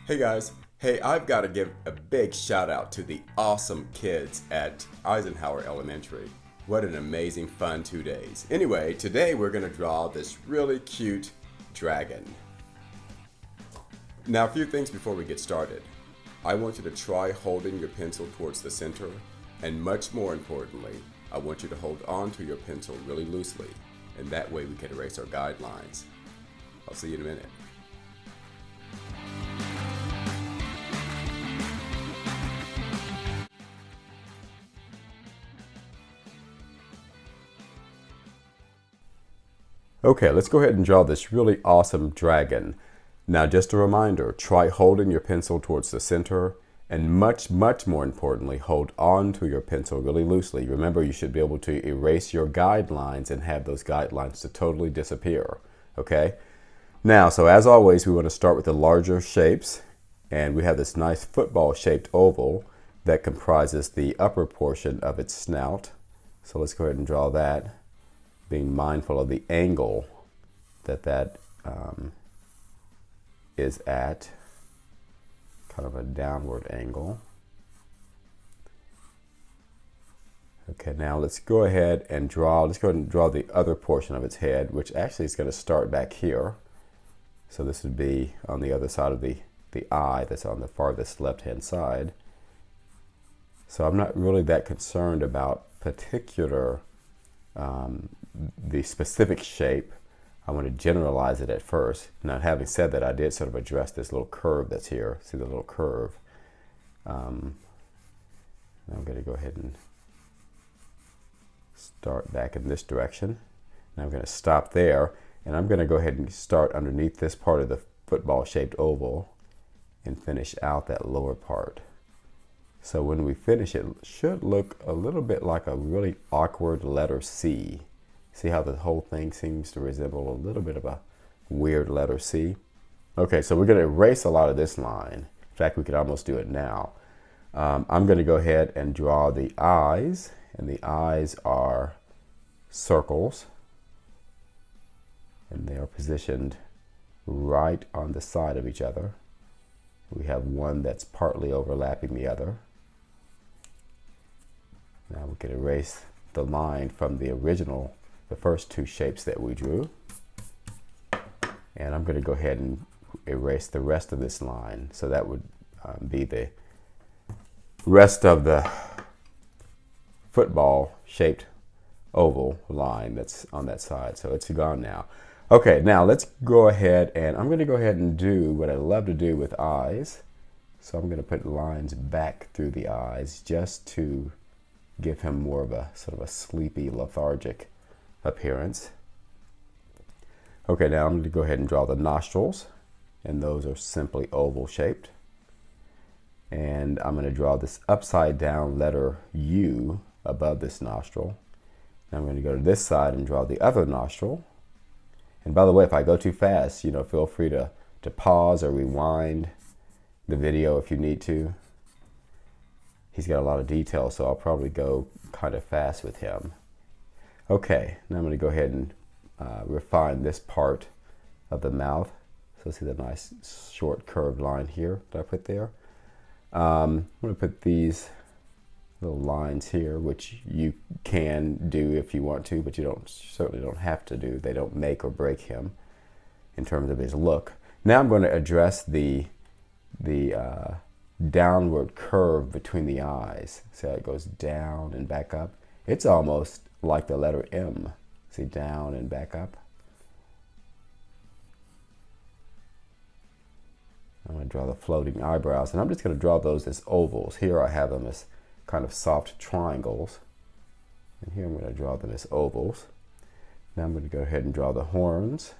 Hey guys, hey, I've got to give a big shout out to the awesome kids at Eisenhower Elementary. What an amazing fun 2 days. Anyway, today we're going to draw this really cute dragon. Now, a few things before we get started. I want you to try holding your pencil towards the center, and much more importantly, I want you to hold on to your pencil really loosely, and that way we can erase our guidelines. I'll see you in a minute. Okay, let's go ahead and draw this really awesome dragon. Now, just a reminder, try holding your pencil towards the center, and much more importantly, hold on to your pencil really loosely. Remember, you should be able to erase your guidelines and have those guidelines to totally disappear, okay? Now, so as always, we want to start with the larger shapes, and we have this nice football-shaped oval that comprises the upper portion of its snout. So let's go ahead and draw that, being mindful of the angle that is at, kind of a downward angle. Okay, now let's go ahead and draw the other portion of its head, which actually is going to start back here. So this would be on the other side of the eye that's on the farthest left-hand side. So I'm not really that concerned about the specific shape. I want to generalize it at first. Now, having said that, I did sort of address this little curve that's here. See the little curve? I'm going to go ahead and start back in this direction. And I'm going to stop there, and I'm going to go ahead and start underneath this part of the football-shaped oval and finish out that lower part. So when we finish, it should look a little bit like a really awkward letter C. See how the whole thing seems to resemble a little bit of a weird letter C? Okay, so we're going to erase a lot of this line. In fact, we could almost do it now. I'm going to go ahead and draw the eyes, and the eyes are circles, and they are positioned right on the side of each other. We have one that's partly overlapping the other. Now we can erase the line from the first two shapes that we drew. And I'm going to go ahead and erase the rest of this line. So that would be the rest of the football-shaped oval line that's on that side. So it's gone now. Okay, now let's go ahead, and I'm going to go ahead and do what I love to do with eyes. So I'm going to put lines back through the eyes just to give him more of a sort of a sleepy, lethargic appearance. Okay, now I'm going to go ahead and draw the nostrils, and those are simply oval shaped. And I'm going to draw this upside down letter U above this nostril. Now I'm going to go to this side and draw the other nostril. And by the way, if I go too fast, feel free to pause or rewind the video if you need to. He's got a lot of detail, so I'll probably go kind of fast with him. Okay, now I'm going to go ahead and refine this part of the mouth. So see the nice short curved line here that I put there. I'm going to put these little lines here, which you can do if you want to, but you certainly don't have to do. They don't make or break him in terms of his look. Now I'm going to address the downward curve between the eyes. See how it goes down and back up? It's almost like the letter M. See, down and back up. I'm going to draw the floating eyebrows, and I'm just going to draw those as ovals. Here I have them as kind of soft triangles, and here I'm going to draw them as ovals. Now I'm going to go ahead and draw the horns.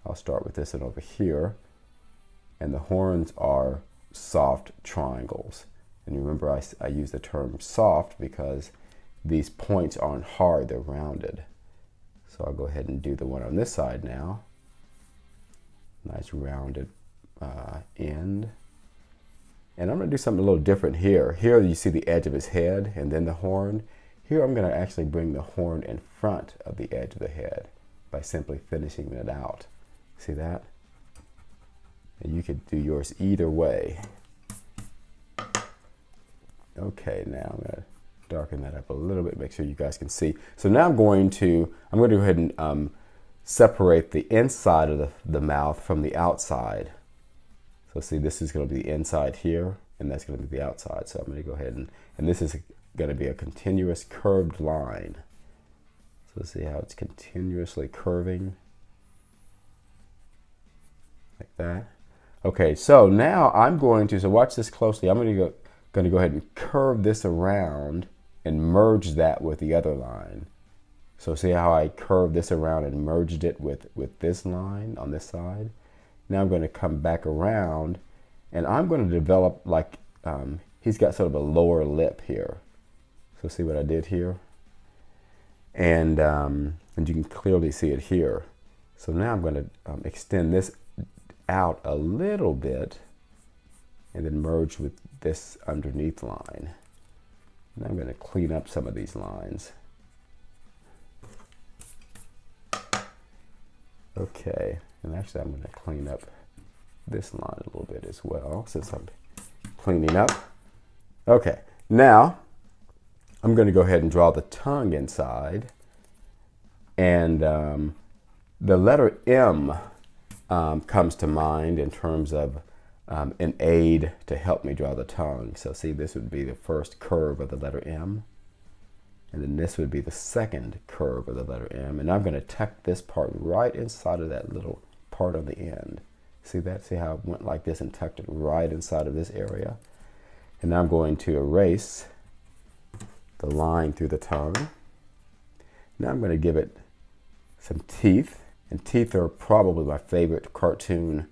I'll start with this one over here, and the horns are soft triangles. And remember, I use the term soft because these points aren't hard, they're rounded. So I'll go ahead and do the one on this side now. Nice rounded end. And I'm going to do something a little different here. Here you see the edge of his head and then the horn. Here I'm going to actually bring the horn in front of the edge of the head by simply finishing it out. See that? And you could do yours either way. Okay, now I'm going to darken that up a little bit, make sure you guys can see. So now I'm going to go ahead and separate the inside of the mouth from the outside. So see, this is going to be the inside here, and that's going to be the outside. So I'm going to go ahead and this is going to be a continuous curved line. So see how it's continuously curving like that. Okay, so now I'm going to, so watch this closely. I'm going to go ahead and curve this around and merge that with the other line. So see how I curved this around and merged it with this line on this side? Now I'm going to come back around and I'm going to develop like, he's got sort of a lower lip here. So see what I did here? And you can clearly see it here. So now I'm going to extend this out a little bit and then merge with this underneath line. And I'm going to clean up some of these lines. Okay, and actually I'm going to clean up this line a little bit as well since I'm cleaning up. Okay, now I'm going to go ahead and draw the tongue inside. And the letter M comes to mind in terms of an aid to help me draw the tongue. So see, this would be the first curve of the letter M. And then this would be the second curve of the letter M. And I'm going to tuck this part right inside of that little part on the end. See that? See how it went like this and tucked it right inside of this area? And now I'm going to erase the line through the tongue. Now I'm going to give it some teeth. And teeth are probably my favorite cartoon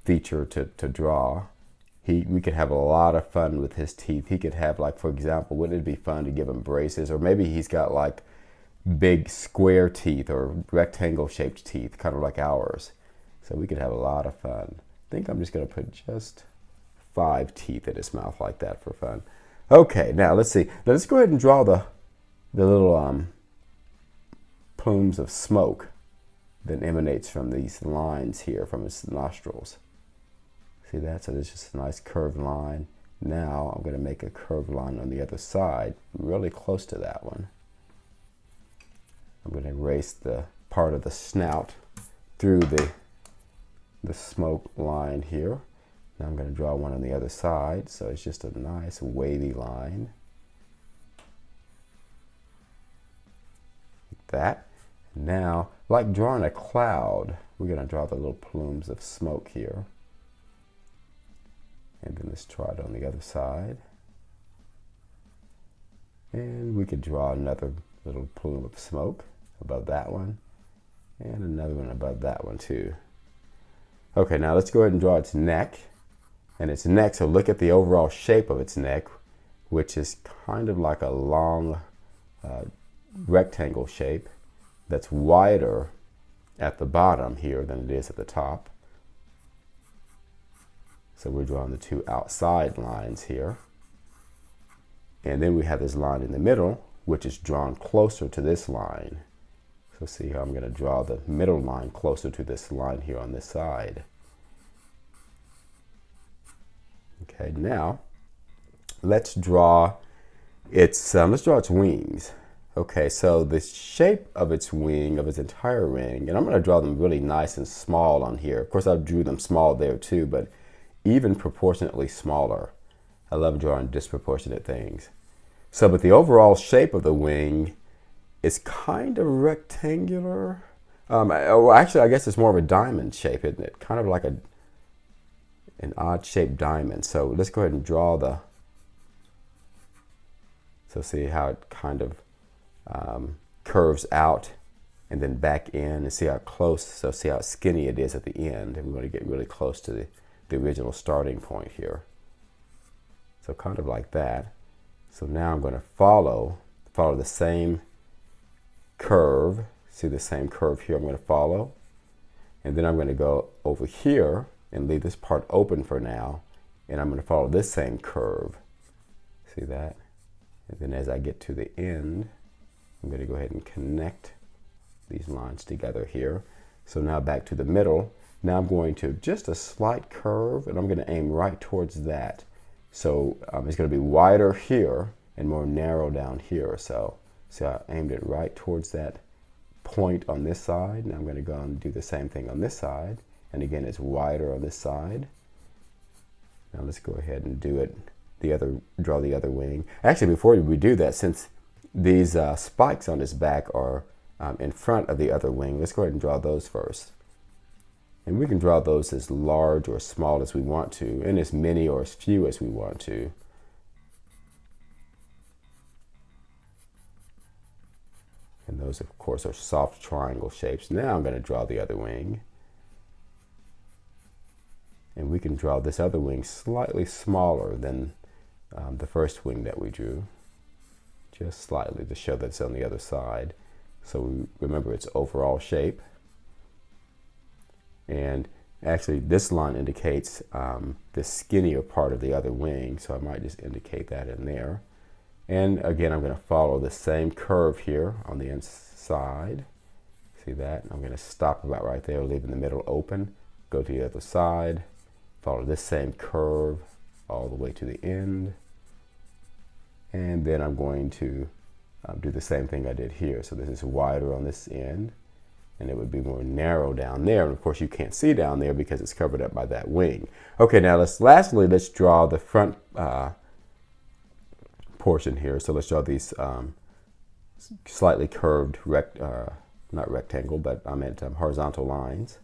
feature to draw. We could have a lot of fun with his teeth. He could have, like, for example, wouldn't it be fun to give him braces? Or maybe he's got like big square teeth or rectangle shaped teeth, kind of like ours. So we could have a lot of fun. I think I'm just going to put just 5 teeth in his mouth like that for fun. Okay, now let's see. Now let's go ahead and draw the little plumes of smoke that emanates from these lines here from his nostrils. See that? So there's just a nice curved line. Now I'm going to make a curved line on the other side, really close to that one. I'm going to erase the part of the snout through the smoke line here. Now I'm going to draw one on the other side, so it's just a nice wavy line. Like that. Now, like drawing a cloud, we're going to draw the little plumes of smoke here. And then let's try it on the other side. And we could draw another little plume of smoke above that one. And another one above that one too. Okay, now let's go ahead and draw its neck. And its neck, so look at the overall shape of its neck, which is kind of like a long rectangle shape that's wider at the bottom here than it is at the top. So we're drawing the 2 outside lines here. And then we have this line in the middle, which is drawn closer to this line. So see how I'm going to draw the middle line closer to this line here on this side. Okay, now let's draw its wings. Okay, so the shape of its wing, of its entire wing, and I'm going to draw them really nice and small on here. Of course, I drew them small there too, but even proportionately smaller. I love drawing disproportionate things. So, but the overall shape of the wing is kind of rectangular. Well, actually, I guess it's more of a diamond shape, isn't it? Kind of like an odd shaped diamond. So let's go ahead and draw so see how it kind of curves out and then back in, and see how close, so see how skinny it is at the end. And we want to get really close to the original starting point here. So kind of like that. So now I'm going to follow the same curve. See the same curve here I'm going to follow. And then I'm going to go over here and leave this part open for now. And I'm going to follow this same curve. See that? And then as I get to the end, I'm going to go ahead and connect these lines together here. So now back to the middle. Now I'm going to just a slight curve, and I'm going to aim right towards that. So it's going to be wider here and more narrow down here. So I aimed it right towards that point on this side. Now I'm going to go and do the same thing on this side. And again, it's wider on this side. Now let's go ahead and do it. Draw the other wing. Actually, before we do that, since these spikes on his back are in front of the other wing, let's go ahead and draw those first. And we can draw those as large or small as we want to, and as many or as few as we want to. And those, of course, are soft triangle shapes. Now I'm going to draw the other wing. And we can draw this other wing slightly smaller than the first wing that we drew. Just slightly to show that it's on the other side. So remember, its overall shape. And actually, this line indicates the skinnier part of the other wing, so I might just indicate that in there. And again, I'm going to follow the same curve here on the inside. See that? I'm going to stop about right there, leaving the middle open, go to the other side, follow this same curve all the way to the end. And then I'm going to do the same thing I did here. So this is wider on this end, and it would be more narrow down there. And of course, you can't see down there because it's covered up by that wing. Okay, now lastly, let's draw the front portion here. So let's draw these slightly curved, not rectangle, but I meant horizontal lines.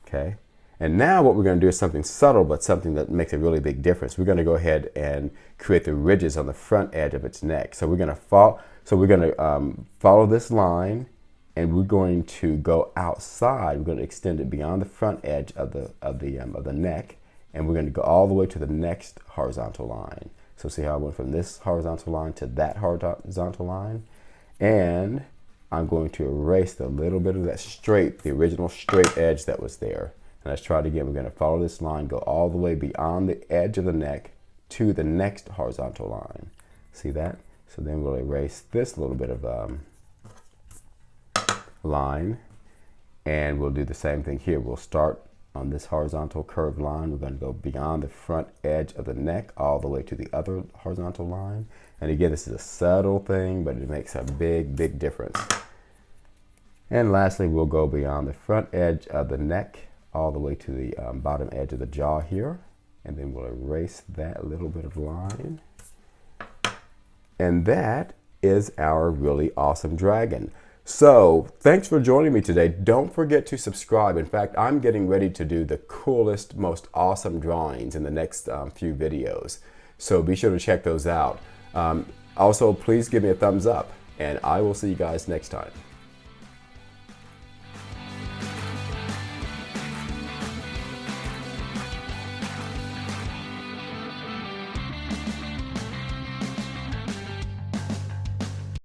Okay. And now what we're going to do is something subtle, but something that makes a really big difference. We're going to go ahead and create the ridges on the front edge of its neck. So we're going to follow this line, and we're going to go outside. We're going to extend it beyond the front edge of the neck, and we're going to go all the way to the next horizontal line. So see how I went from this horizontal line to that horizontal line, and I'm going to erase the little bit of that the original straight edge that was there. And let's try it again. We're going to follow this line, go all the way beyond the edge of the neck to the next horizontal line. See that? So then we'll erase this little bit of line, and we'll do the same thing here. We'll start on this horizontal curved line. We're going to go beyond the front edge of the neck all the way to the other horizontal line. And again, this is a subtle thing, but it makes a big, big difference. And lastly, we'll go beyond the front edge of the neck all the way to the bottom edge of the jaw here, and then we'll erase that little bit of line. And that is our really awesome dragon. So thanks for joining me today. Don't forget to subscribe. In fact, I'm getting ready to do the coolest, most awesome drawings in the next few videos. So be sure to check those out. Also, please give me a thumbs up, and I will see you guys next time.